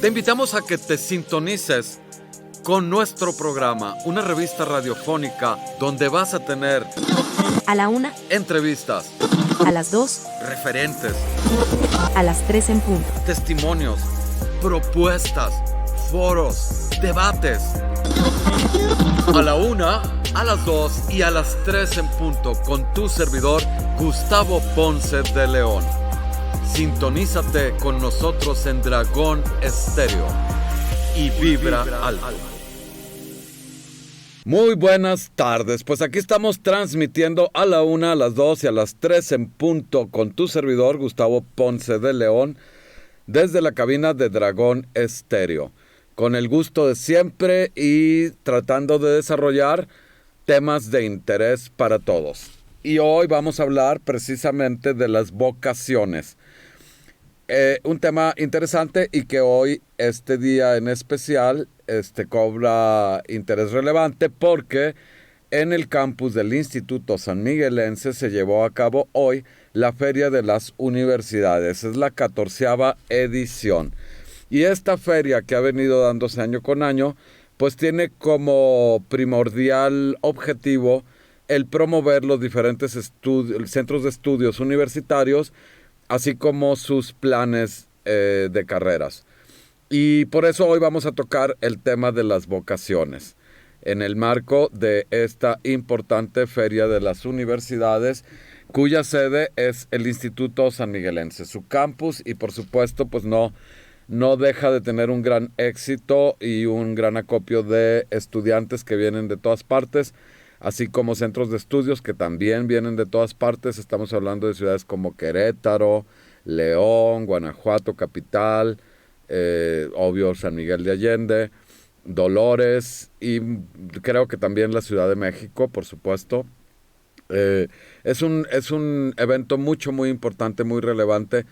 Te invitamos a que te sintonices con nuestro programa, una revista radiofónica donde vas a tener a la 1, entrevistas, a las 2, referentes, a las 3 en punto, testimonios, propuestas, foros, debates. A la 1, a las 2 y a las 3 en punto con tu servidor Gustavo Ponce de León. Sintonízate con nosotros en Dragón Estéreo y vibra alto. Muy buenas tardes, pues aquí estamos transmitiendo a la 1, a las 2 y a las 3 en punto con tu servidor Gustavo Ponce de León desde la cabina de Dragón Estéreo, con el gusto de siempre y tratando de desarrollar temas de interés para todos. Y hoy vamos a hablar precisamente de las vocaciones. Un tema interesante y que hoy, este día en especial, cobra interés relevante porque en el campus del Instituto San Miguelense se llevó a cabo hoy la Feria de las Universidades. Es la 14ª edición. Y esta feria, que ha venido dándose año con año, pues tiene como primordial objetivo el promover los diferentes centros de estudios universitarios, así como sus planes de carreras. Y por eso hoy vamos a tocar el tema de las vocaciones, en el marco de esta importante Feria de las Universidades, cuya sede es el Instituto San Miguelense, su campus, y por supuesto pues no deja de tener un gran éxito y un gran acopio de estudiantes que vienen de todas partes, así como centros de estudios que también vienen de todas partes. Estamos hablando de ciudades como Querétaro, León, Guanajuato, capital, obvio San Miguel de Allende, Dolores y creo que también la Ciudad de México, por supuesto. Es un evento muy importante, muy relevante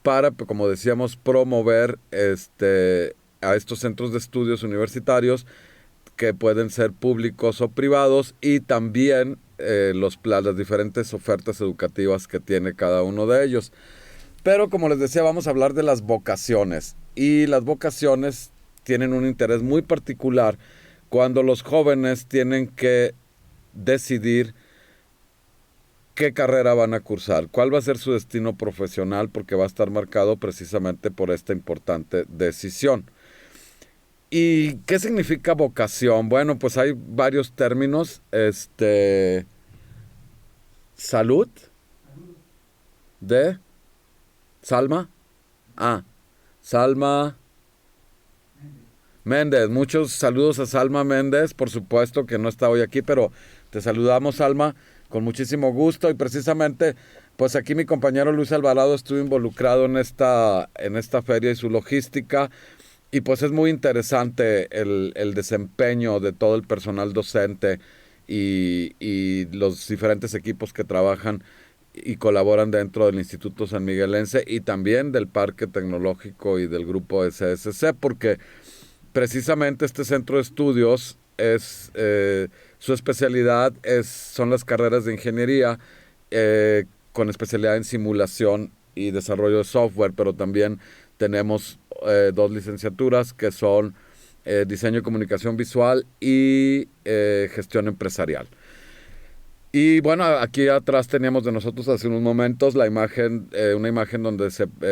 para, como decíamos, promover a estos centros de estudios universitarios que pueden ser públicos o privados, y también las diferentes ofertas educativas que tiene cada uno de ellos. Pero como les decía, vamos a hablar de las vocaciones, y las vocaciones tienen un interés muy particular cuando los jóvenes tienen que decidir qué carrera van a cursar, cuál va a ser su destino profesional, porque va a estar marcado precisamente por esta importante decisión. ¿Y qué significa vocación? Bueno, pues hay varios términos. Salud de Salma. Salma Méndez. Muchos saludos a Salma Méndez, por supuesto que no está hoy aquí, pero te saludamos, Salma, con muchísimo gusto. Y precisamente, pues aquí mi compañero Luis Alvarado estuvo involucrado en esta feria y su logística. Y pues es muy interesante el desempeño de todo el personal docente y los diferentes equipos que trabajan y colaboran dentro del Instituto San Miguelense y también del Parque Tecnológico y del Grupo SSC, porque precisamente este centro de estudios su especialidad son las carreras de ingeniería, con especialidad en simulación y desarrollo de software, pero también tenemos 2 licenciaturas que son diseño y comunicación visual y gestión empresarial. Y bueno, aquí atrás teníamos de nosotros hace unos momentos una imagen donde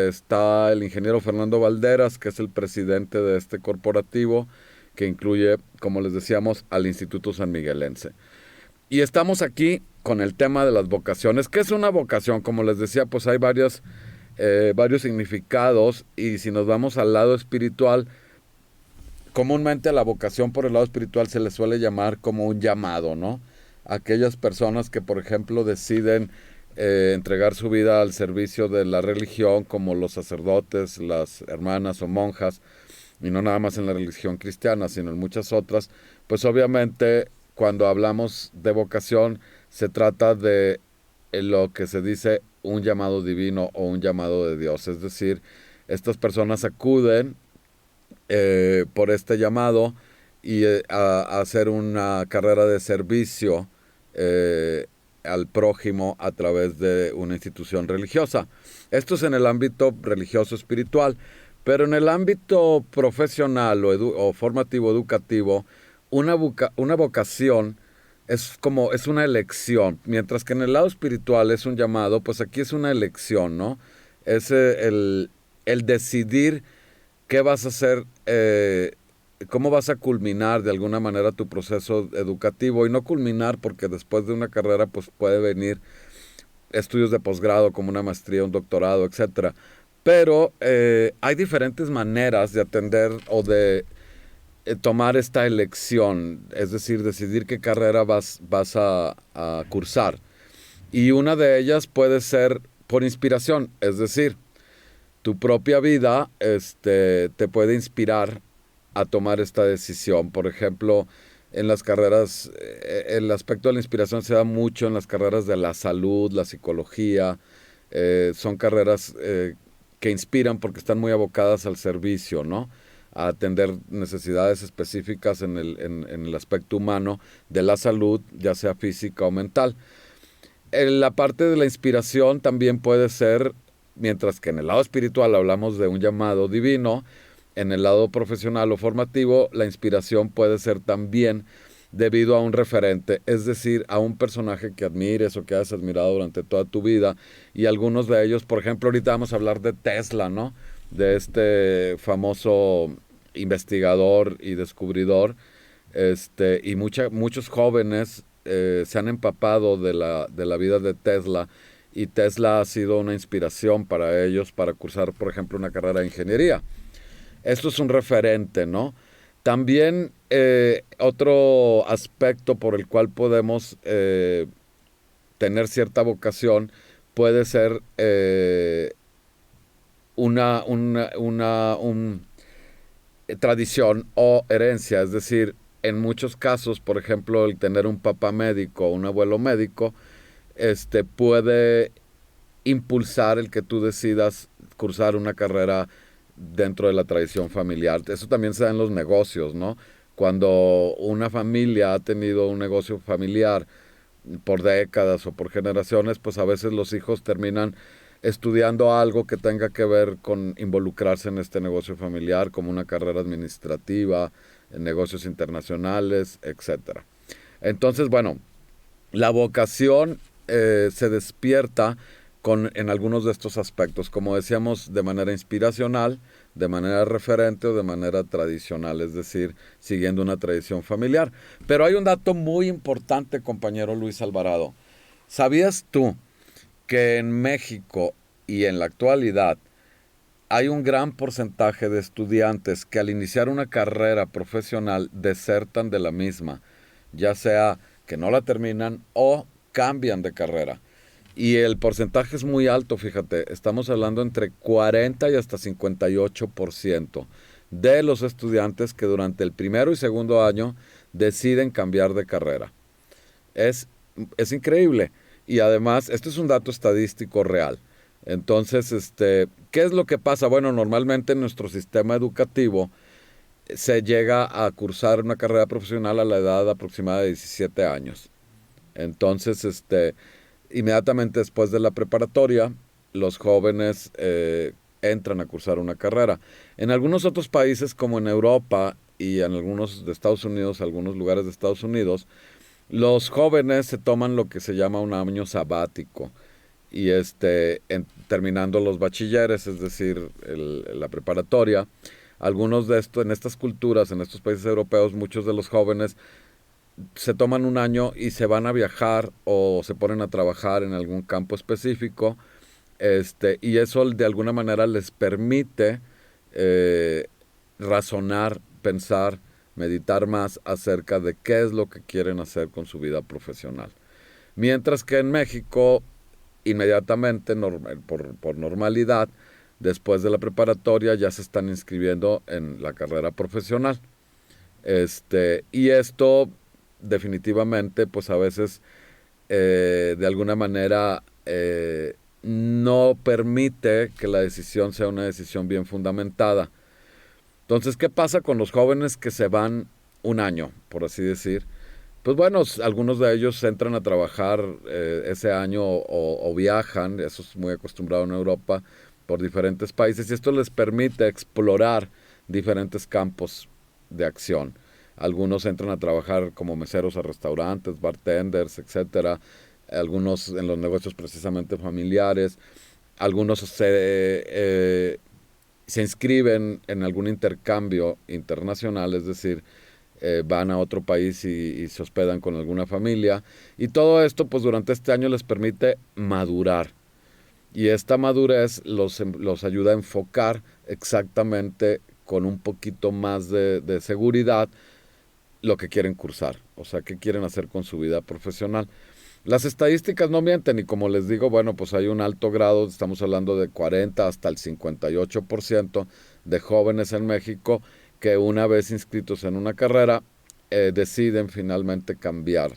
está el ingeniero Fernando Valderas, que es el presidente de este corporativo, que incluye, como les decíamos, al Instituto San Miguelense. Y estamos aquí con el tema de las vocaciones. ¿Qué es una vocación? Como les decía, pues hay varios significados, y si nos vamos al lado espiritual, comúnmente a la vocación por el lado espiritual se le suele llamar como un llamado, ¿no? Aquellas personas que, por ejemplo, deciden entregar su vida al servicio de la religión, como los sacerdotes, las hermanas o monjas, y no nada más en la religión cristiana, sino en muchas otras, pues obviamente cuando hablamos de vocación se trata de lo que se dice un llamado divino o un llamado de Dios. Es decir, estas personas acuden por este llamado y a hacer una carrera de servicio al prójimo a través de una institución religiosa. Esto es en el ámbito religioso espiritual, pero en el ámbito profesional o formativo educativo, una vocación es una elección, mientras que en el lado espiritual es un llamado, pues aquí es una elección, ¿no? Es el decidir qué vas a hacer, cómo vas a culminar de alguna manera tu proceso educativo, y no culminar porque después de una carrera pues puede venir estudios de posgrado como una maestría, un doctorado, etcétera. Pero hay diferentes maneras de atender o de tomar esta elección, es decir, decidir qué carrera vas a cursar. Y una de ellas puede ser por inspiración, es decir, tu propia vida te puede inspirar a tomar esta decisión. Por ejemplo, en las carreras, el aspecto de la inspiración se da mucho en las carreras de la salud, la psicología. Son carreras que inspiran porque están muy abocadas al servicio, ¿no? A atender necesidades específicas en el aspecto humano de la salud, ya sea física o mental. La parte de la inspiración también puede ser, mientras que en el lado espiritual hablamos de un llamado divino, en el lado profesional o formativo, la inspiración puede ser también debido a un referente, es decir, a un personaje que admires o que hayas admirado durante toda tu vida. Y algunos de ellos, por ejemplo, ahorita vamos a hablar de Tesla, ¿no? De este famoso investigador y descubridor, y muchos jóvenes se han empapado de la vida de Tesla, y Tesla ha sido una inspiración para ellos para cursar, por ejemplo, una carrera de ingeniería. Esto es un referente, ¿no? También otro aspecto por el cual podemos tener cierta vocación puede ser una tradición o herencia, es decir, en muchos casos, por ejemplo, el tener un papá médico o un abuelo médico, puede impulsar el que tú decidas cursar una carrera dentro de la tradición familiar. Eso también se da en los negocios, ¿no? Cuando una familia ha tenido un negocio familiar por décadas o por generaciones, pues a veces los hijos terminan estudiando algo que tenga que ver con involucrarse en este negocio familiar, como una carrera administrativa, en negocios internacionales, etcétera. Entonces, bueno, la vocación se despierta en algunos de estos aspectos, como decíamos, de manera inspiracional, de manera referente o de manera tradicional, es decir, siguiendo una tradición familiar. Pero hay un dato muy importante, compañero Luis Alvarado. ¿Sabías tú que en México y en la actualidad hay un gran porcentaje de estudiantes que al iniciar una carrera profesional desertan de la misma, ya sea que no la terminan o cambian de carrera? Y el porcentaje es muy alto, fíjate, estamos hablando entre 40 y hasta 58% de los estudiantes que durante el primero y segundo año deciden cambiar de carrera. Es increíble. Y además, esto es un dato estadístico real. Entonces, ¿qué es lo que pasa? Bueno, normalmente en nuestro sistema educativo se llega a cursar una carrera profesional a la edad aproximada de 17 años. Entonces, inmediatamente después de la preparatoria, los jóvenes entran a cursar una carrera. En algunos otros países, como en Europa y en algunos de Estados Unidos, algunos lugares de Estados Unidos, los jóvenes se toman lo que se llama un año sabático. Y terminando los bachilleres, es decir, la preparatoria, algunos de estos, en estas culturas, en estos países europeos, muchos de los jóvenes se toman un año y se van a viajar o se ponen a trabajar en algún campo específico, y eso de alguna manera les permite razonar, pensar, meditar más acerca de qué es lo que quieren hacer con su vida profesional. Mientras que en México, inmediatamente, por normalidad, después de la preparatoria ya se están inscribiendo en la carrera profesional. Y esto definitivamente, pues a veces de alguna manera no permite que la decisión sea una decisión bien fundamentada. Entonces, ¿qué pasa con los jóvenes que se van un año, por así decir? pues bueno, algunos de ellos entran a trabajar ese año o viajan, eso es muy acostumbrado en Europa, por diferentes países y esto les permite explorar diferentes campos de acción. Algunos entran a trabajar como meseros a restaurantes, bartenders, etcétera. Algunos en los negocios precisamente familiares. Algunos se inscriben en algún intercambio internacional, es decir, van a otro país y se hospedan con alguna familia. Y todo esto, pues durante este año les permite madurar. Y esta madurez los ayuda a enfocar exactamente con un poquito más de seguridad lo que quieren cursar, o sea, qué quieren hacer con su vida profesional. Las estadísticas no mienten y como les digo, bueno, pues hay un alto grado, estamos hablando de 40 hasta el 58% de jóvenes en México que una vez inscritos en una carrera deciden finalmente cambiar,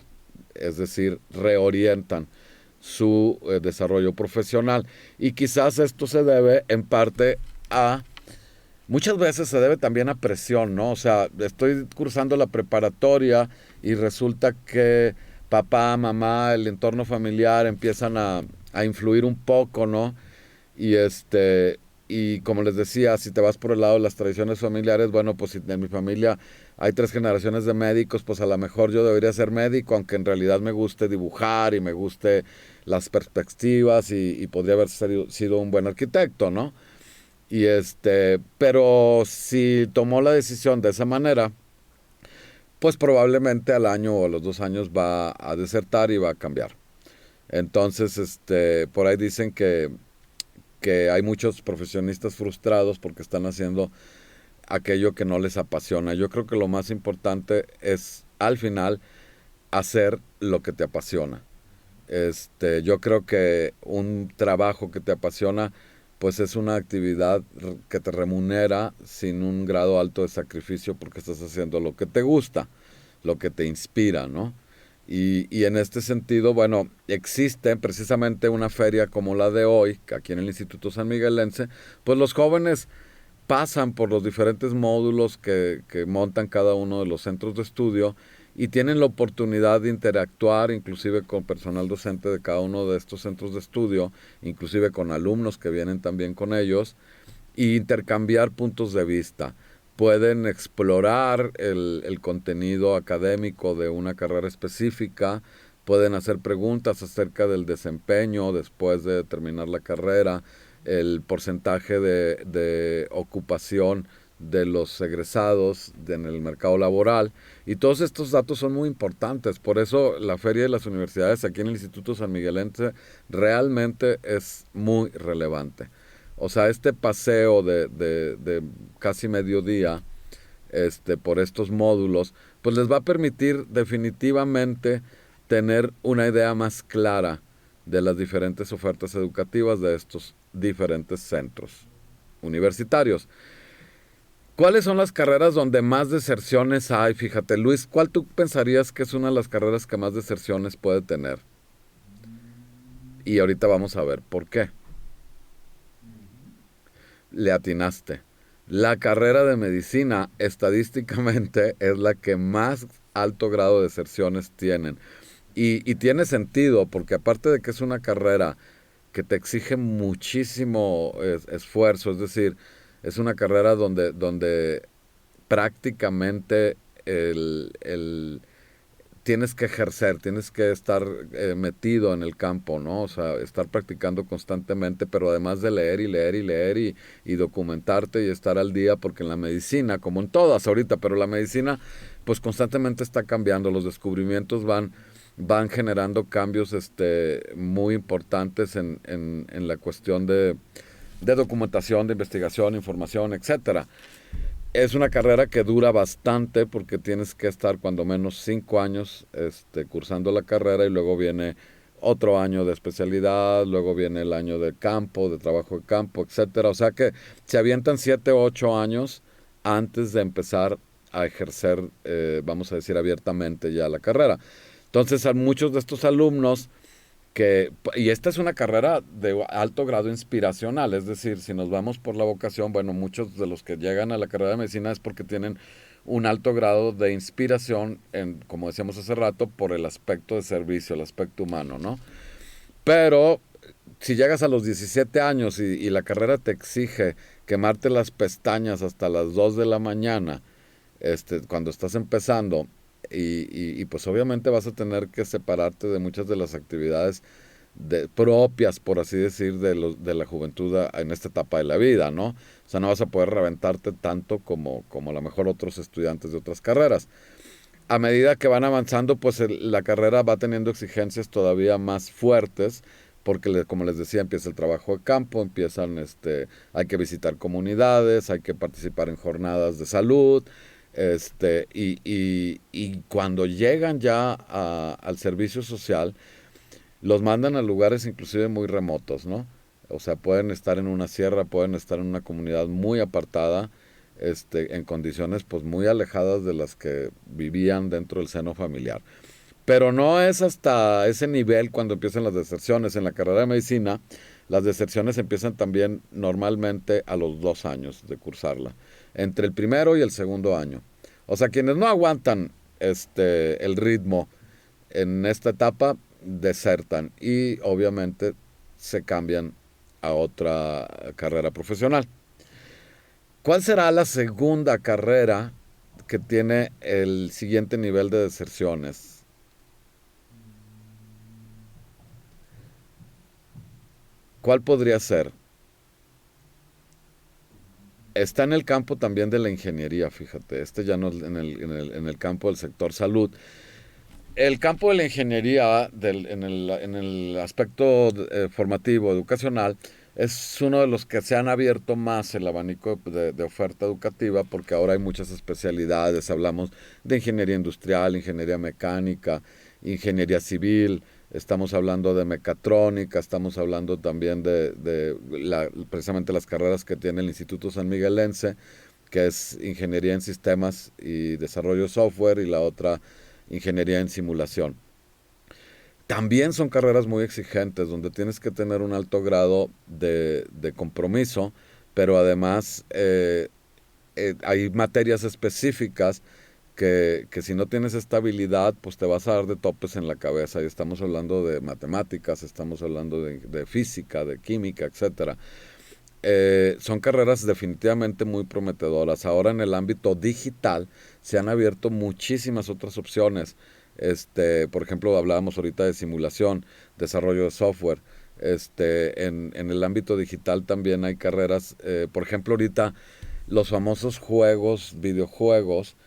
es decir, reorientan su desarrollo profesional. Y quizás esto se debe en parte a, muchas veces se debe también a presión, ¿no? O sea, estoy cursando la preparatoria y resulta que papá, mamá, el entorno familiar empiezan a influir un poco, ¿no? Y y como les decía, si te vas por el lado de las tradiciones familiares, bueno, pues si en mi familia hay 3 generaciones de médicos, pues a lo mejor yo debería ser médico, aunque en realidad me guste dibujar y me guste las perspectivas y podría haber sido un buen arquitecto, ¿no? Pero si tomó la decisión de esa manera, pues probablemente al año o a los 2 años va a desertar y va a cambiar. Entonces, por ahí dicen que hay muchos profesionistas frustrados porque están haciendo aquello que no les apasiona. Yo creo que lo más importante es, al final, hacer lo que te apasiona. Yo creo que un trabajo que te apasiona, pues es una actividad que te remunera sin un grado alto de sacrificio porque estás haciendo lo que te gusta, lo que te inspira, ¿no? Y en este sentido, bueno, existe precisamente una feria como la de hoy, aquí en el Instituto San Miguelense, pues los jóvenes pasan por los diferentes módulos que montan cada uno de los centros de estudio y tienen la oportunidad de interactuar inclusive con personal docente de cada uno de estos centros de estudio, inclusive con alumnos que vienen también con ellos, e intercambiar puntos de vista. Pueden explorar el contenido académico de una carrera específica, pueden hacer preguntas acerca del desempeño después de terminar la carrera, el porcentaje de ocupación de los egresados en el mercado laboral, y todos estos datos son muy importantes. Por eso la Feria de las Universidades aquí en el Instituto San Miguelense realmente es muy relevante. O sea, este paseo de casi mediodía por estos módulos, pues les va a permitir definitivamente tener una idea más clara de las diferentes ofertas educativas de estos diferentes centros universitarios. ¿Cuáles son las carreras donde más deserciones hay? Fíjate, Luis, ¿cuál tú pensarías que es una de las carreras que más deserciones puede tener? Y ahorita vamos a ver por qué. Le atinaste. La carrera de medicina estadísticamente es la que más alto grado de deserciones tienen. Y tiene sentido porque aparte de que es una carrera que te exige muchísimo esfuerzo, es decir, es una carrera donde prácticamente tienes que ejercer, tienes que estar metido en el campo, ¿no? O sea, estar practicando constantemente, pero además de leer y leer y leer y documentarte y estar al día, porque en la medicina, como en todas ahorita, pero la medicina pues constantemente está cambiando, los descubrimientos van generando cambios muy importantes en la cuestión de documentación, de investigación, información, etcétera. Es una carrera que dura bastante porque tienes que estar cuando menos 5 años cursando la carrera y luego viene otro año de especialidad, luego viene el año de campo, de trabajo de campo, etcétera. O sea que se avientan 7 o 8 años antes de empezar a ejercer, vamos a decir, abiertamente ya la carrera. Entonces, a muchos de estos alumnos y esta es una carrera de alto grado inspiracional, es decir, si nos vamos por la vocación, bueno, muchos de los que llegan a la carrera de medicina es porque tienen un alto grado de inspiración, como decíamos hace rato, por el aspecto de servicio, el aspecto humano, ¿no? Pero si llegas a los 17 años y la carrera te exige quemarte las pestañas hasta las 2 de la mañana, cuando estás empezando, y pues obviamente vas a tener que separarte de muchas de las actividades propias, por así decir, de la juventud en esta etapa de la vida, ¿no? O sea, no vas a poder reventarte tanto como a lo mejor otros estudiantes de otras carreras. A medida que van avanzando, pues la carrera va teniendo exigencias todavía más fuertes, porque como les decía, empieza el trabajo de campo, hay que visitar comunidades, hay que participar en jornadas de salud, y cuando llegan ya al servicio social, los mandan a lugares inclusive muy remotos, ¿no? O sea, pueden estar en una sierra, pueden estar en una comunidad muy apartada, en condiciones pues muy alejadas de las que vivían dentro del seno familiar. Pero no es hasta ese nivel cuando empiezan las deserciones. En la carrera de medicina, las deserciones empiezan también normalmente a los 2 años de cursarla, entre el primero y el segundo año. O sea, quienes no aguantan el ritmo en esta etapa, desertan y obviamente se cambian a otra carrera profesional. ¿Cuál será la segunda carrera que tiene el siguiente nivel de deserciones? ¿Cuál podría ser? Está en el campo también de la ingeniería, fíjate. Ya no en el campo del sector salud. El campo de la ingeniería, en el aspecto formativo, educacional, es uno de los que se han abierto más el abanico de oferta educativa, porque ahora hay muchas especialidades. Hablamos de ingeniería industrial, ingeniería mecánica, ingeniería civil, estamos hablando de mecatrónica, estamos hablando también precisamente las carreras que tiene el Instituto San Miguelense, que es ingeniería en sistemas y desarrollo de software, y la otra ingeniería en simulación. También son carreras muy exigentes, donde tienes que tener un alto grado de compromiso, pero además hay materias específicas que si no tienes estabilidad, pues te vas a dar de topes en la cabeza. Y estamos hablando de matemáticas, estamos hablando de física, de química, etcétera. Son carreras definitivamente muy prometedoras. Ahora en el ámbito digital se han abierto muchísimas otras opciones. Por ejemplo, hablábamos ahorita de simulación, desarrollo de software. En el ámbito digital también hay carreras. Por ejemplo, ahorita los famosos videojuegos,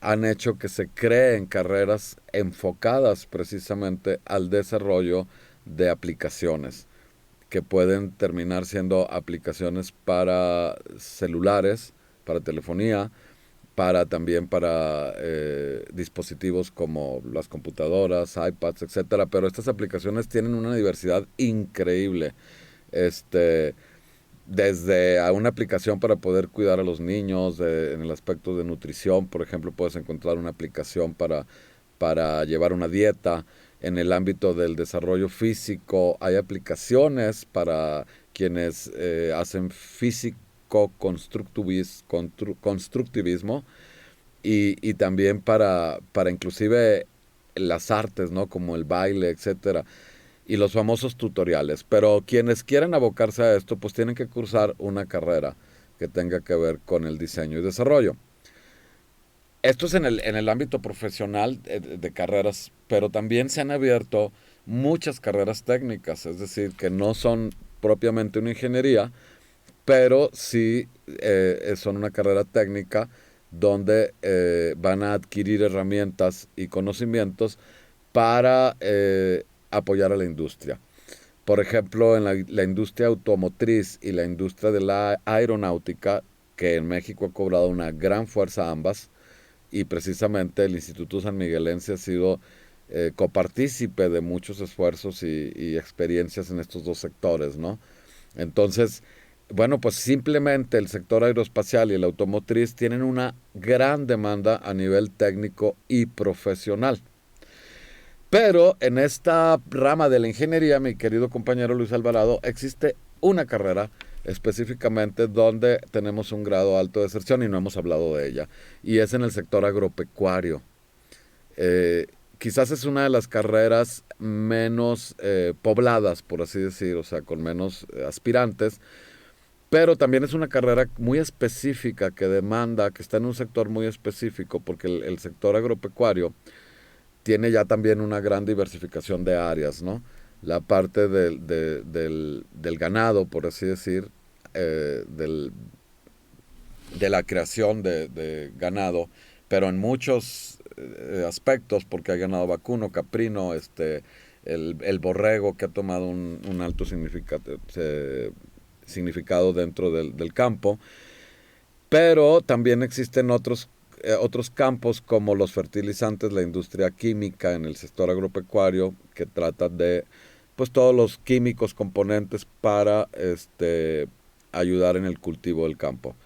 han hecho que se creen carreras enfocadas precisamente al desarrollo de aplicaciones, que pueden terminar siendo aplicaciones para celulares, para telefonía, también para dispositivos como las computadoras, iPads, etcétera. Pero estas aplicaciones tienen una diversidad increíble. Desde a una aplicación para poder cuidar a los niños, en el aspecto de nutrición, por ejemplo, puedes encontrar una aplicación para llevar una dieta. En el ámbito del desarrollo físico hay aplicaciones para quienes hacen físico-constructivismo, y también para inclusive las artes, ¿no? Como el baile, etcétera, y los famosos tutoriales. Pero quienes quieran abocarse a esto, pues tienen que cursar una carrera que tenga que ver con el diseño y desarrollo. Esto es en el ámbito profesional de carreras, pero también se han abierto muchas carreras técnicas, es decir, que no son propiamente una ingeniería, pero sí son una carrera técnica donde van a adquirir herramientas y conocimientos para apoyar a la industria. Por ejemplo, en la industria automotriz y la industria de la aeronáutica, que en México ha cobrado una gran fuerza ambas, y precisamente el Instituto San Miguelense ha sido copartícipe de muchos esfuerzos y experiencias en estos dos sectores, ¿no? Entonces, bueno, pues simplemente el sector aeroespacial y el automotriz tienen una gran demanda a nivel técnico y profesional. Pero en esta rama de la ingeniería, mi querido compañero Luis Alvarado, existe una carrera específicamente donde tenemos un grado alto de deserción y no hemos hablado de ella, y es en el sector agropecuario. Eh, Quizás es una de las carreras menos pobladas, por así decir, o sea, con menos aspirantes, pero también es una carrera muy específica que demanda, que está en un sector muy específico, porque el sector agropecuario tiene ya también una gran diversificación de áreas, ¿no? La parte del ganado, por así decir, eh, del, de la creación de ganado, pero en muchos aspectos, porque hay ganado vacuno, caprino, el borrego que ha tomado un alto significado dentro del campo, pero también existen otros campos como los fertilizantes, la industria química en el sector agropecuario, que trata de pues todos los químicos componentes para ayudar en el cultivo del campo.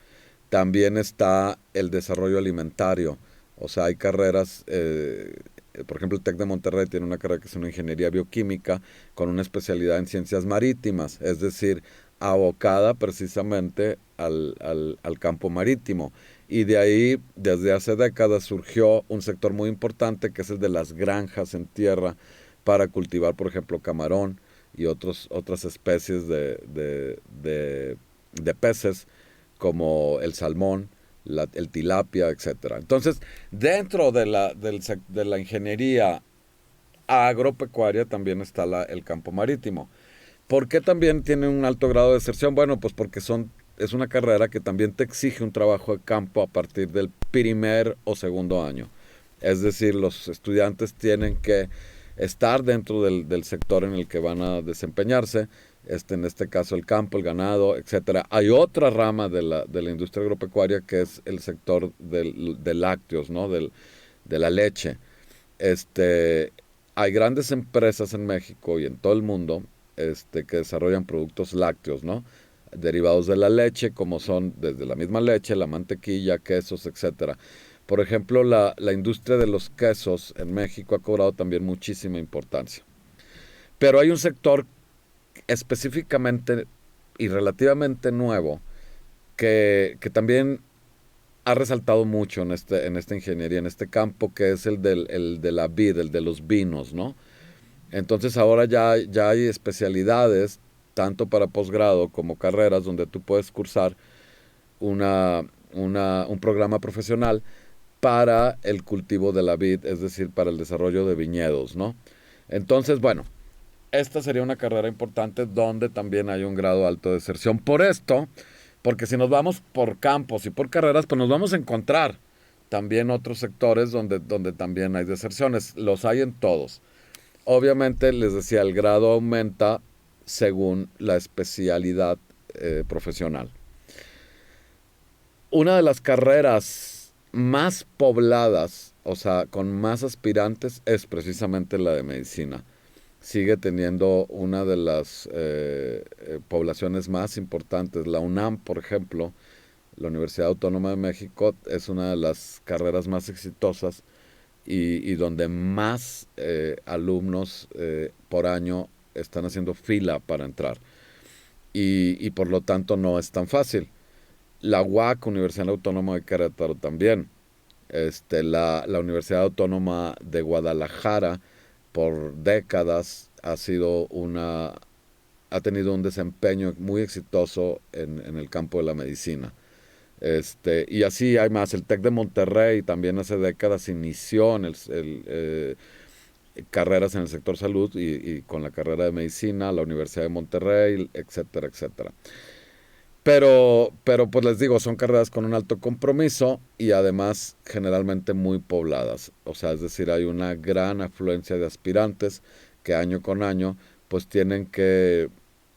También está el desarrollo alimentario, o sea, hay carreras, por ejemplo, el TEC de Monterrey tiene una carrera que es una ingeniería bioquímica con una especialidad en ciencias marítimas, es decir, abocada precisamente al campo marítimo. Y de ahí, desde hace décadas, surgió un sector muy importante que es el de las granjas en tierra para cultivar, por ejemplo, camarón y otras especies de peces como el salmón, el tilapia, etcétera. Entonces, dentro de la ingeniería agropecuaria también está el campo marítimo. ¿Por qué también tiene un alto grado de deserción? Bueno, pues porque es una carrera que también te exige un trabajo de campo a partir del primer o segundo año. Es decir, los estudiantes tienen que estar dentro del sector en el que van a desempeñarse, en este caso el campo, el ganado, etcétera. Hay otra rama de la industria agropecuaria que es el sector de lácteos, ¿no? De la leche. Este, Hay grandes empresas en México y en todo el mundo que desarrollan productos lácteos, ¿no? Derivados de la leche, como son desde la misma leche, la mantequilla, quesos, etcétera. Por ejemplo, la industria de los quesos en México ha cobrado también muchísima importancia. Pero hay un sector específicamente y relativamente nuevo que también ha resaltado mucho en esta ingeniería, en este campo, que es el de la vid, el de los vinos, ¿no? Entonces ahora ya hay especialidades, tanto para posgrado como carreras, donde tú puedes cursar una, un programa profesional para el cultivo de la vid, es decir, para el desarrollo de viñedos, ¿no? Entonces, bueno, esta sería una carrera importante donde también hay un grado alto de deserción. Por esto, porque si nos vamos por campos y por carreras, pues nos vamos a encontrar también otros sectores donde también hay deserciones. Los hay en todos. Obviamente, les decía, el grado aumenta según la especialidad profesional. Una de las carreras más pobladas, o sea, con más aspirantes, es precisamente la de medicina. Sigue teniendo una de las poblaciones más importantes. La UNAM, por ejemplo, la Universidad Autónoma de México, es una de las carreras más exitosas y donde más alumnos por año están haciendo fila para entrar. Y por lo tanto no es tan fácil. La UAC, Universidad Autónoma de Querétaro, también. La Universidad Autónoma de Guadalajara, por décadas, ha tenido un desempeño muy exitoso en el campo de la medicina. Y así hay más. El TEC de Monterrey también hace décadas inició carreras en el sector salud y con la carrera de medicina, la Universidad de Monterrey, etcétera, etcétera. Pero pues les digo, son carreras con un alto compromiso y además generalmente muy pobladas. O sea, es decir, hay una gran afluencia de aspirantes que año con año pues tienen que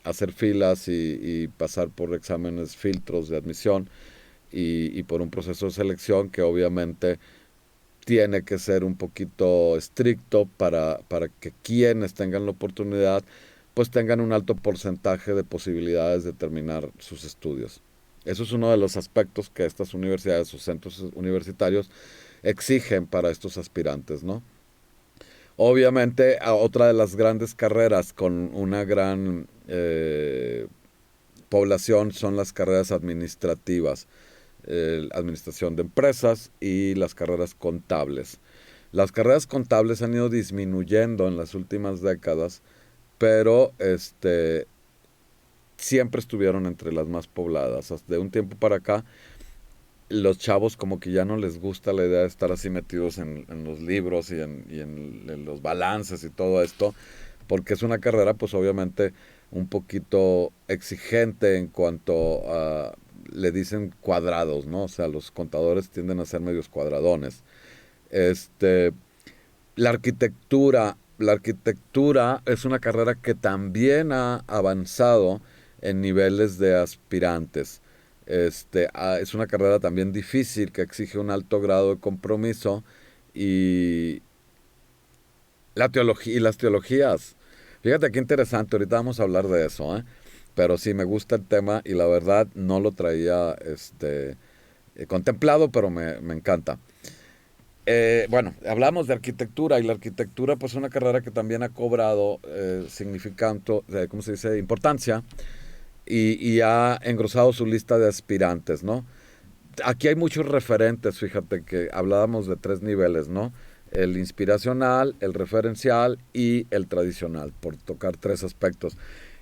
hacer filas y pasar por exámenes, filtros de admisión y por un proceso de selección que obviamente tiene que ser un poquito estricto para que quienes tengan la oportunidad pues tengan un alto porcentaje de posibilidades de terminar sus estudios. Eso es uno de los aspectos que estas universidades o centros universitarios exigen para estos aspirantes, ¿no? Obviamente, otra de las grandes carreras con una gran población son las carreras administrativas, administración de empresas y las carreras contables. Las carreras contables han ido disminuyendo en las últimas décadas, pero siempre estuvieron entre las más pobladas. De un tiempo para acá, los chavos como que ya no les gusta la idea de estar así metidos en los libros y en los balances y todo esto, porque es una carrera pues obviamente un poquito exigente en cuanto a, le dicen cuadrados, ¿no? O sea, los contadores tienden a ser medios cuadradones. La arquitectura es una carrera que también ha avanzado en niveles de aspirantes. Es una carrera también difícil que exige un alto grado de compromiso y la teología y las teologías. Fíjate qué interesante, ahorita vamos a hablar de eso, ¿eh? Pero sí me gusta el tema y la verdad no lo traía contemplado, pero me encanta. Bueno, hablamos de arquitectura y la arquitectura pues es una carrera que también ha cobrado significante, ¿cómo se dice? Importancia y ha engrosado su lista de aspirantes, ¿no? Aquí hay muchos referentes, fíjate que hablábamos de 3 niveles, ¿no? El inspiracional, el referencial y el tradicional, por tocar 3 aspectos.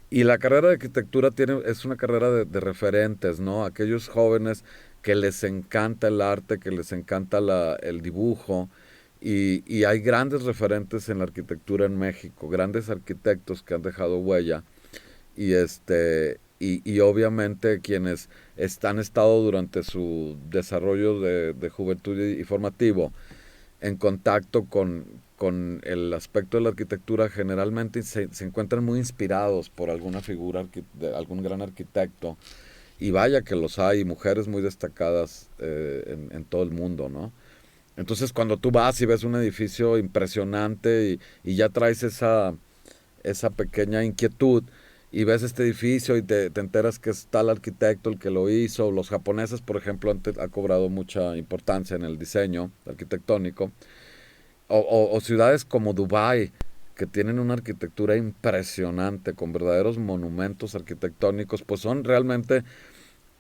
Y la carrera de arquitectura es una carrera de referentes, ¿no? Aquellos jóvenes que les encanta el arte, que les encanta el dibujo, y hay grandes referentes en la arquitectura en México, grandes arquitectos que han dejado huella, y obviamente quienes han estado durante su desarrollo de juventud y formativo en contacto con el aspecto de la arquitectura, generalmente se encuentran muy inspirados por alguna figura de algún gran arquitecto, y vaya que los hay, mujeres muy destacadas en todo el mundo, ¿no? Entonces cuando tú vas y ves un edificio impresionante y ya traes esa pequeña inquietud y ves este edificio y te enteras que es tal arquitecto el que lo hizo. Los japoneses, por ejemplo, ha cobrado mucha importancia en el diseño arquitectónico, o ciudades como Dubái, que tienen una arquitectura impresionante con verdaderos monumentos arquitectónicos, pues son realmente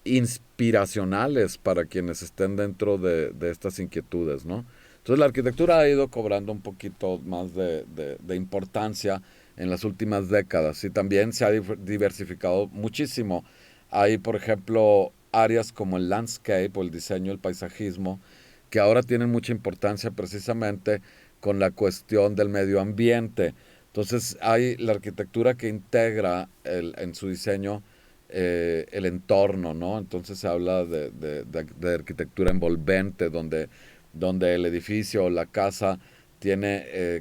inspiracionales para quienes estén dentro de estas inquietudes, ¿no? Entonces la arquitectura ha ido cobrando un poquito más de importancia en las últimas décadas y también se ha diversificado muchísimo. Hay, por ejemplo, áreas como el landscape o el diseño, el paisajismo, que ahora tienen mucha importancia precisamente con la cuestión del medio ambiente. Entonces hay la arquitectura que integra en su diseño el entorno, ¿no? Entonces se habla de arquitectura envolvente, donde el edificio o la casa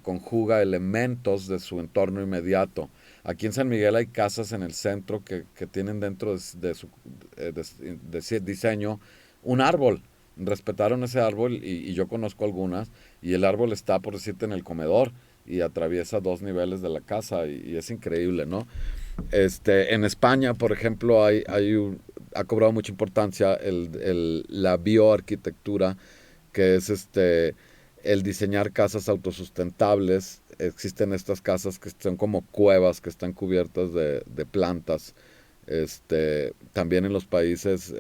conjuga elementos de su entorno inmediato. Aquí en San Miguel hay casas en el centro que tienen dentro de su diseño un árbol. Respetaron ese árbol y yo conozco algunas, y el árbol está, por decirte, en el comedor y atraviesa 2 niveles de la casa y es increíble, ¿no? En España, por ejemplo, ha cobrado mucha importancia la bioarquitectura, que es el diseñar casas autosustentables. Existen estas casas que son como cuevas que están cubiertas de plantas. También en los países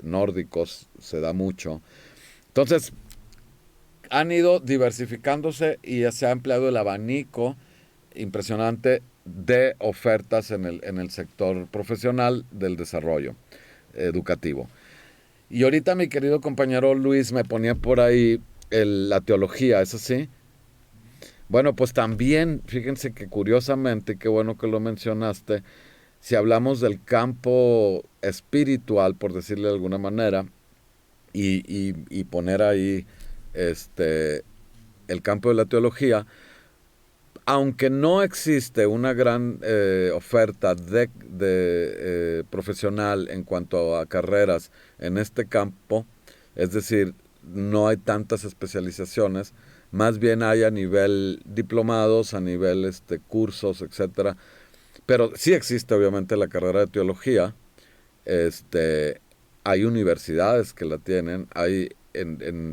nórdicos se da mucho. Entonces, han ido diversificándose y se ha empleado el abanico impresionante de ofertas en el sector profesional del desarrollo educativo. Y ahorita mi querido compañero Luis me ponía por ahí la teología, ¿es así? Bueno, pues también, fíjense que curiosamente, qué bueno que lo mencionaste, si hablamos del campo espiritual, por decirle de alguna manera, y poner ahí el campo de la teología, aunque no existe una gran oferta profesional en cuanto a carreras en este campo, es decir, no hay tantas especializaciones, más bien hay a nivel diplomados, a nivel cursos, etcétera. Pero sí existe obviamente la carrera de teología. Hay universidades que la tienen. Hay,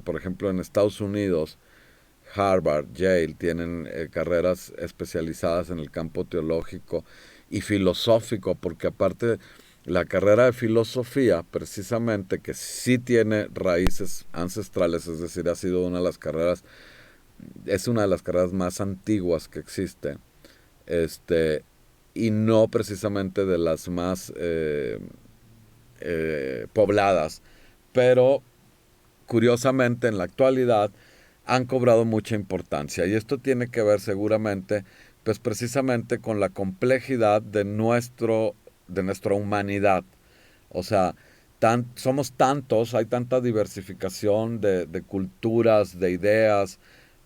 por ejemplo, en Estados Unidos, Harvard, Yale, tienen carreras especializadas en el campo teológico y filosófico, porque aparte La carrera de filosofía, precisamente, que sí tiene raíces ancestrales, es decir, ha sido es una de las carreras más antiguas que existe, y no precisamente de las más pobladas, pero curiosamente en la actualidad han cobrado mucha importancia, y esto tiene que ver seguramente pues precisamente con la complejidad de nuestra humanidad. O sea, somos tantos, hay tanta diversificación de culturas, de ideas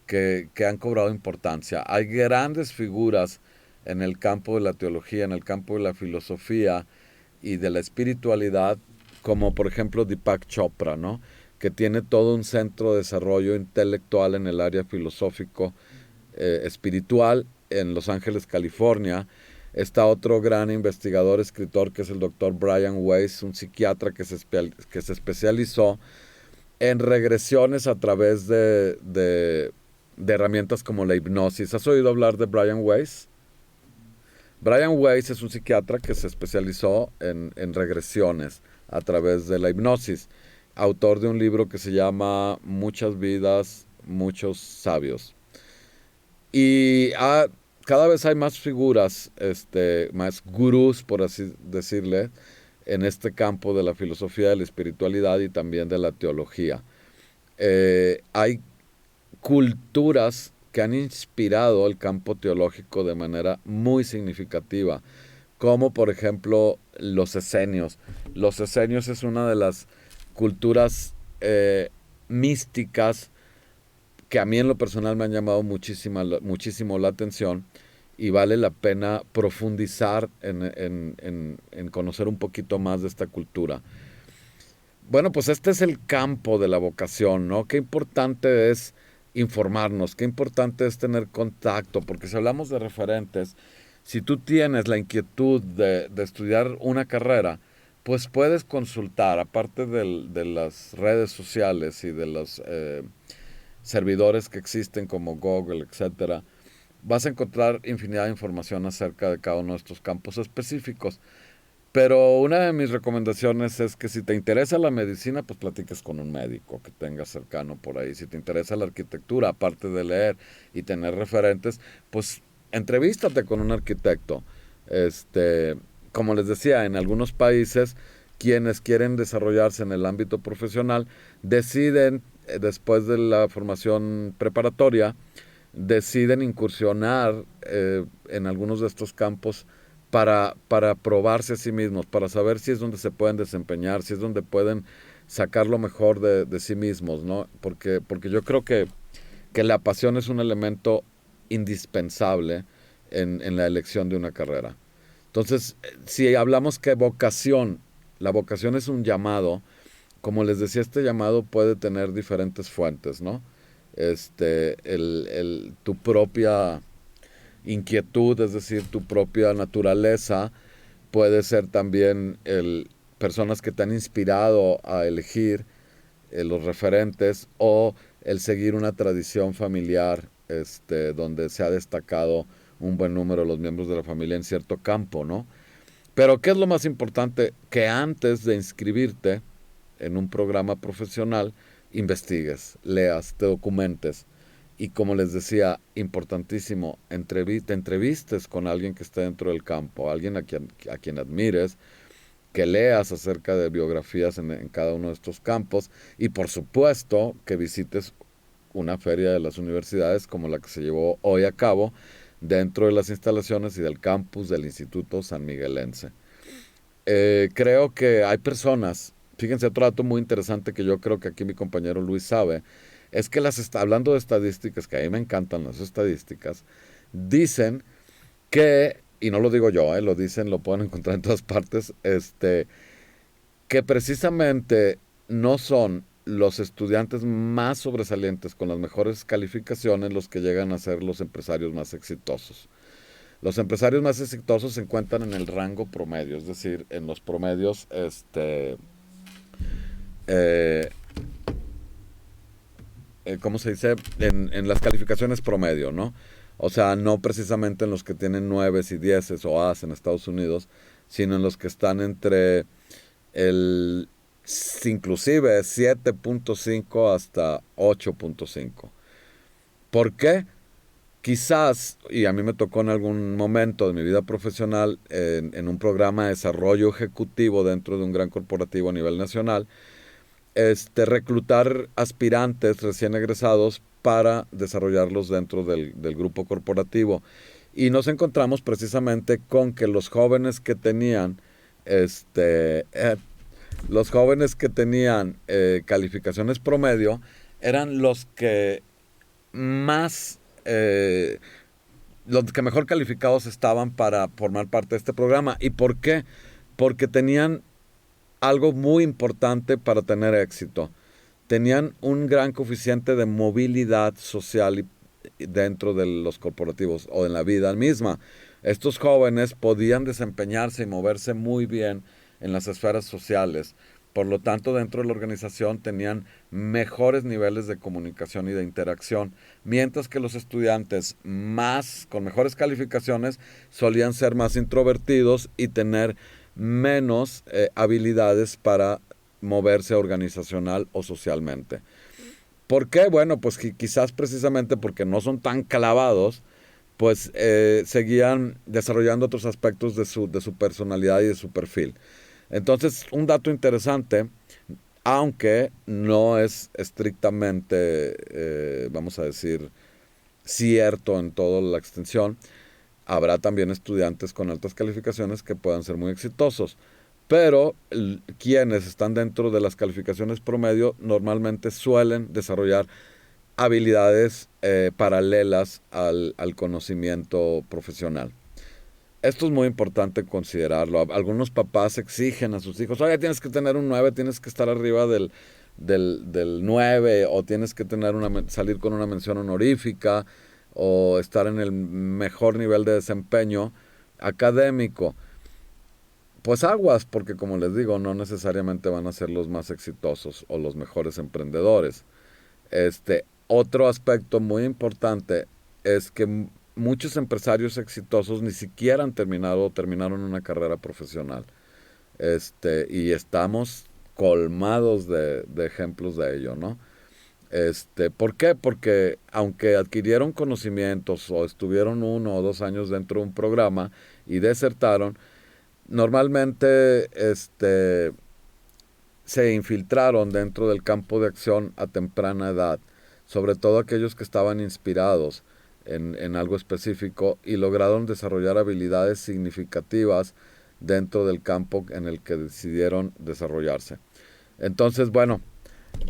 que han cobrado importancia. Hay grandes figuras en el campo de la teología, en el campo de la filosofía y de la espiritualidad, como por ejemplo Deepak Chopra, ¿no? Que tiene todo un centro de desarrollo intelectual en el área filosófico espiritual en Los Ángeles, California. Está otro gran investigador, escritor, que es el doctor Brian Weiss, un psiquiatra que se especializó en regresiones a través de herramientas como la hipnosis. ¿Has oído hablar de Brian Weiss? Brian Weiss es un psiquiatra que se especializó en regresiones a través de la hipnosis, autor de un libro que se llama Muchas vidas, muchos sabios. Y cada vez hay más figuras, más gurús, por así decirle, en este campo de la filosofía, de la espiritualidad y también de la teología. Hay culturas que han inspirado el campo teológico de manera muy significativa, como por ejemplo los esenios. Los esenios es una de las culturas místicas que a mí en lo personal me han llamado muchísimo la atención, y vale la pena profundizar en conocer un poquito más de esta cultura. Bueno, pues este es el campo de la vocación, ¿no? Qué importante es informarnos, qué importante es tener contacto, porque si hablamos de referentes, si tú tienes la inquietud de estudiar una carrera, pues puedes consultar, aparte de las redes sociales y de los servidores que existen como Google, etcétera, vas a encontrar infinidad de información acerca de cada uno de estos campos específicos. Pero una de mis recomendaciones es que si te interesa la medicina, pues platiques con un médico que tengas cercano por ahí. Si te interesa la arquitectura, aparte de leer y tener referentes, pues entrevístate con un arquitecto. Como les decía, en algunos países, quienes quieren desarrollarse en el ámbito profesional deciden, después de la formación preparatoria, deciden incursionar en algunos de estos campos para probarse a sí mismos, para saber si es donde se pueden desempeñar, si es donde pueden sacar lo mejor de sí mismos, ¿no? Porque yo creo que la pasión es un elemento indispensable en la elección de una carrera. Entonces, si hablamos que la vocación es un llamado, como les decía, este llamado puede tener diferentes fuentes, ¿no? Tu propia inquietud, es decir, tu propia naturaleza, puede ser también personas que te han inspirado a elegir los referentes, o el seguir una tradición familiar donde se ha destacado un buen número de los miembros de la familia en cierto campo, ¿no? Pero ¿qué es lo más importante? Que antes de inscribirte en un programa profesional, investigues, leas, te documentes. Y como les decía, importantísimo, te entrevistes con alguien que esté dentro del campo, alguien a quien admires, que leas acerca de biografías en cada uno de estos campos, y por supuesto que visites una feria de las universidades como la que se llevó hoy a cabo dentro de las instalaciones y del campus del Instituto San Miguelense. Creo que hay personas, fíjense, otro dato muy interesante que yo creo que aquí mi compañero Luis sabe, es que hablando de estadísticas, que a mí me encantan las estadísticas, dicen que, y no lo digo yo, lo pueden encontrar en todas partes, que precisamente no son los estudiantes más sobresalientes con las mejores calificaciones los que llegan a ser los empresarios más exitosos. Los empresarios más exitosos se encuentran en el rango promedio, es decir, en los promedios, ¿cómo se dice? En las calificaciones promedio, ¿no? O sea, no precisamente en los que tienen 9 y 10 o A's en Estados Unidos, sino en los que están entre el inclusive 7.5 hasta 8.5. ¿Por qué? Quizás, y a mí me tocó en algún momento de mi vida profesional, en un programa de desarrollo ejecutivo dentro de un gran corporativo a nivel nacional, reclutar aspirantes recién egresados para desarrollarlos dentro del grupo corporativo. Y nos encontramos precisamente con que los jóvenes que tenían calificaciones promedio eran los que más, los que mejor calificados estaban para formar parte de este programa. ¿Y por qué? Porque tenían algo muy importante para tener éxito. Tenían un gran coeficiente de movilidad social dentro de los corporativos o en la vida misma. Estos jóvenes podían desempeñarse y moverse muy bien en las esferas sociales. Por lo tanto, dentro de la organización tenían mejores niveles de comunicación y de interacción, mientras que los estudiantes con mejores calificaciones solían ser más introvertidos y tener menos habilidades para moverse organizacional o socialmente. ¿Por qué? Bueno, pues quizás precisamente porque no son tan clavados, pues seguían desarrollando otros aspectos de su personalidad y de su perfil. Entonces, un dato interesante, aunque no es estrictamente, vamos a decir, cierto en toda la extensión, habrá también estudiantes con altas calificaciones que puedan ser muy exitosos. Pero quienes están dentro de las calificaciones promedio normalmente suelen desarrollar habilidades paralelas al conocimiento profesional. Esto es muy importante considerarlo. Algunos papás exigen a sus hijos, oye, tienes que tener un 9, tienes que estar arriba del 9, o tienes que salir con una mención honorífica, o estar en el mejor nivel de desempeño académico. Pues aguas, porque como les digo, no necesariamente van a ser los más exitosos o los mejores emprendedores. Otro aspecto muy importante es que muchos empresarios exitosos ni siquiera terminaron una carrera profesional. Y estamos colmados de ejemplos de ello, ¿no? ¿Por qué? Porque aunque adquirieron conocimientos o estuvieron 1 o 2 años dentro de un programa y desertaron, normalmente se infiltraron dentro del campo de acción a temprana edad, sobre todo aquellos que estaban inspirados en algo específico y lograron desarrollar habilidades significativas dentro del campo en el que decidieron desarrollarse. Entonces, bueno,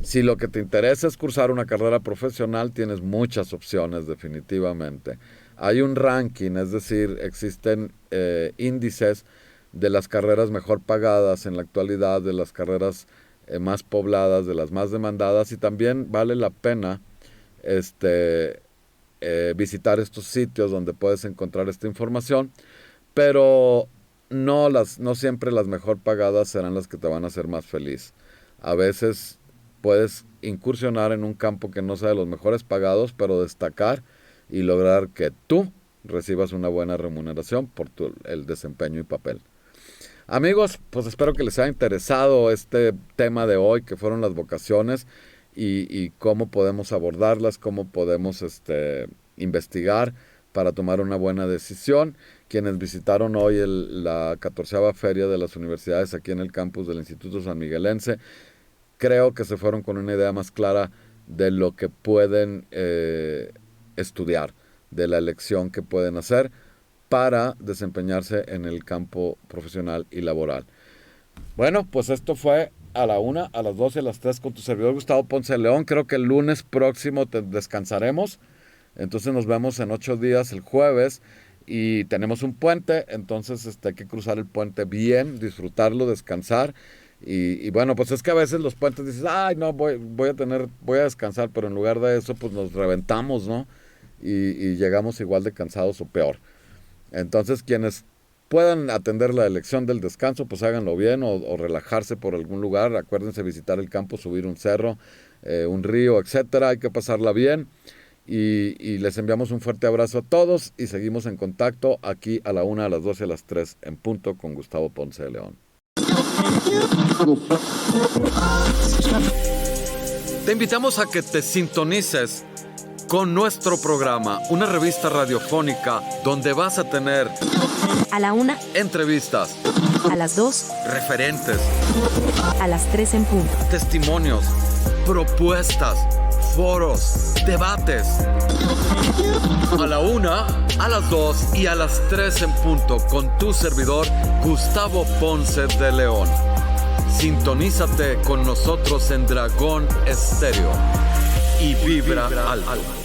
si lo que te interesa es cursar una carrera profesional, tienes muchas opciones definitivamente. Hay un ranking, es decir, existen índices de las carreras mejor pagadas en la actualidad, de las carreras más pobladas, de las más demandadas, y también vale la pena visitar estos sitios donde puedes encontrar esta información, pero no siempre las mejor pagadas serán las que te van a hacer más feliz. A veces puedes incursionar en un campo que no sea de los mejores pagados, pero destacar y lograr que tú recibas una buena remuneración por el desempeño y papel. Amigos, pues espero que les haya interesado este tema de hoy, que fueron las vocaciones y cómo podemos abordarlas, cómo podemos investigar para tomar una buena decisión. Quienes visitaron hoy la 14ª Feria de las Universidades aquí en el campus del Instituto San Miguelense, creo que se fueron con una idea más clara de lo que pueden estudiar, de la elección que pueden hacer para desempeñarse en el campo profesional y laboral. Bueno, pues esto fue a la 1, a las 2 y a las 3 con tu servidor Gustavo Ponce de León. Creo que el lunes próximo descansaremos. Entonces nos vemos en 8 días el jueves y tenemos un puente. Entonces hay que cruzar el puente bien, disfrutarlo, descansar. Y bueno, pues es que a veces los puentes dices, ay, no, voy a descansar, pero en lugar de eso, pues nos reventamos, ¿no? Y llegamos igual de cansados o peor. Entonces, quienes puedan atender la elección del descanso, pues háganlo bien o relajarse por algún lugar. Acuérdense visitar el campo, subir un cerro, un río, etcétera. Hay que pasarla bien Y les enviamos un fuerte abrazo a todos y seguimos en contacto aquí a la 1, a las 2 y a las 3 en punto con Gustavo Ponce de León. Te invitamos a que te sintonices con nuestro programa, una revista radiofónica donde vas a tener A la 1, entrevistas, a las 2, referentes, a las 3 en punto. testimonios, propuestas, foros, debates. A la 1, a las 2 y a las 3 en punto con tu servidor Gustavo Ponce de León. Sintonízate con nosotros en Dragón Estéreo y vibra alto.